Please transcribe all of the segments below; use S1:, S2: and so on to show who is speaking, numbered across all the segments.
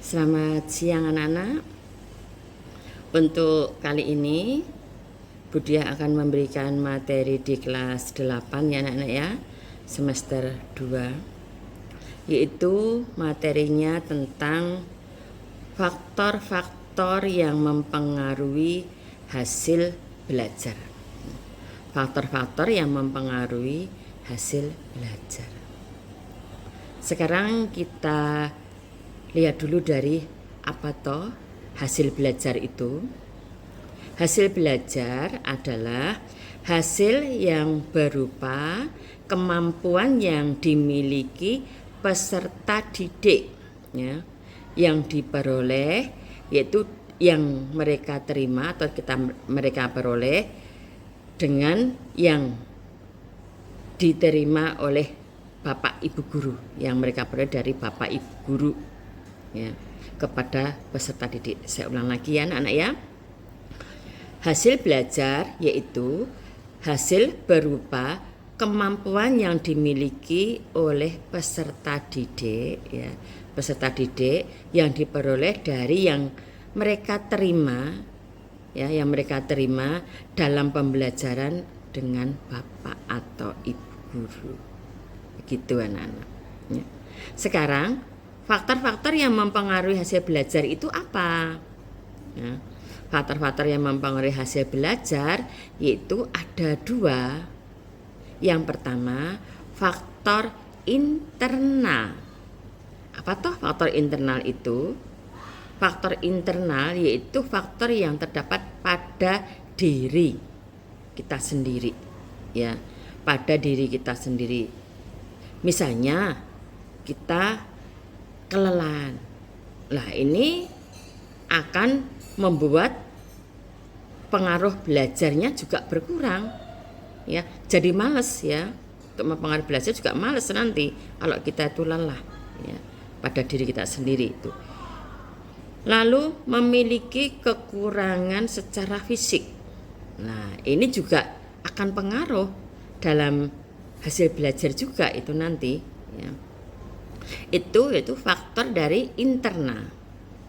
S1: Selamat siang anak-anak. Untuk kali ini Budia akan memberikan materi di kelas 8 ya anak-anak ya, semester 2, yaitu materinya tentang faktor-faktor yang mempengaruhi hasil belajar. Faktor-faktor yang mempengaruhi hasil belajar. Sekarang kita lihat dulu dari apa toh hasil belajar itu. Hasil belajar adalah hasil yang berupa kemampuan yang dimiliki peserta didik ya, yang diperoleh, yaitu yang mereka terima atau mereka peroleh dengan yang diterima oleh Bapak Ibu guru, yang mereka peroleh dari Bapak Ibu guru ya, kepada peserta didik. Saya ulang lagi ya anak-anak ya. Hasil belajar yaitu hasil berupa kemampuan yang dimiliki oleh peserta didik ya, peserta didik yang diperoleh dari yang mereka terima ya, yang mereka terima dalam pembelajaran dengan Bapak atau Ibu guru. Begitu anak-anak ya. Sekarang faktor-faktor yang mempengaruhi hasil belajar itu apa? Ya, faktor-faktor yang mempengaruhi hasil belajar yaitu ada dua. Yang pertama, faktor internal. Apa toh faktor internal itu? Faktor internal yaitu faktor yang terdapat pada diri kita sendiri, ya, pada diri kita sendiri. Misalnya kita kelelahan. Lah ini akan membuat pengaruh belajarnya juga berkurang ya. Jadi malas ya. Untuk mempengaruhi belajar juga malas nanti kalau kita itu lelah ya, pada diri kita sendiri itu. Lalu memiliki kekurangan secara fisik. Nah, ini juga akan pengaruh dalam hasil belajar juga itu nanti ya. Itu faktor dari internal,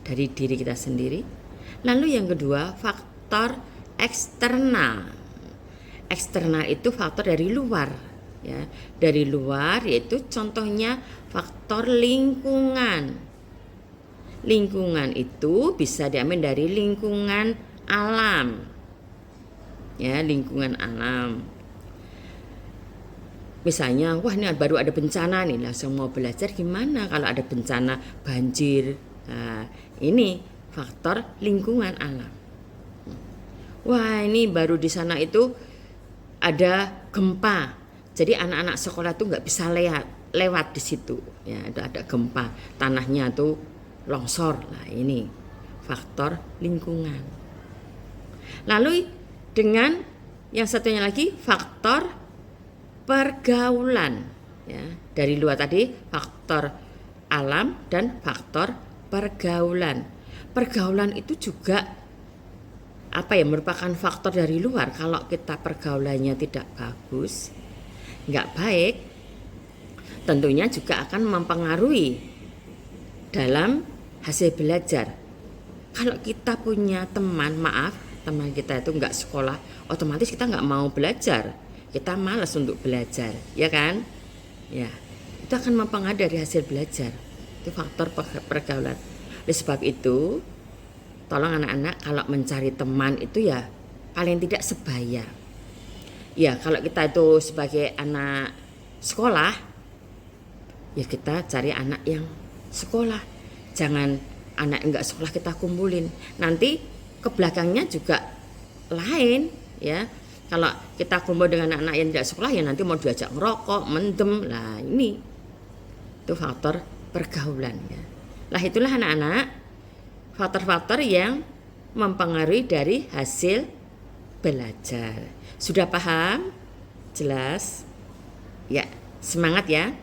S1: dari diri kita sendiri. Lalu yang kedua, faktor eksternal. Eksternal itu faktor dari luar ya, dari luar, yaitu contohnya faktor lingkungan. Lingkungan itu bisa diambil dari lingkungan alam ya, lingkungan alam. Misalnya, wah ini baru ada bencana nih, langsung mau belajar gimana kalau ada bencana banjir. Nah, ini faktor lingkungan alam. Wah ini baru di sana itu ada gempa, jadi anak-anak sekolah tuh nggak bisa lewat di situ. Ya, ada gempa, tanahnya tuh longsor. Nah ini faktor lingkungan. Lalu dengan yang satunya lagi faktor pergaulan ya, dari luar tadi faktor alam dan faktor pergaulan. Pergaulan itu juga merupakan faktor dari luar. Kalau kita pergaulannya tidak bagus, nggak baik, tentunya juga akan mempengaruhi dalam hasil belajar. Kalau kita punya teman kita itu nggak sekolah, otomatis kita nggak mau belajar. Kita malas untuk belajar, ya kan? Ya, itu akan mempengaruhi dari hasil belajar. Itu faktor pergaulan. Oleh sebab itu, tolong anak-anak kalau mencari teman itu ya paling tidak sebaya. Ya, kalau kita itu sebagai anak sekolah, ya kita cari anak yang sekolah. Jangan anak yang enggak sekolah kita kumpulin. Nanti ke belakangnya juga lain, ya. Kalau kita kumpul dengan anak-anak yang tidak sekolah ya nanti mau diajak ngerokok, mendem. Lah ini itu faktor pergaulan ya. Lah itulah anak-anak faktor-faktor yang mempengaruhi dari hasil belajar. Sudah paham? Jelas? Ya, semangat ya.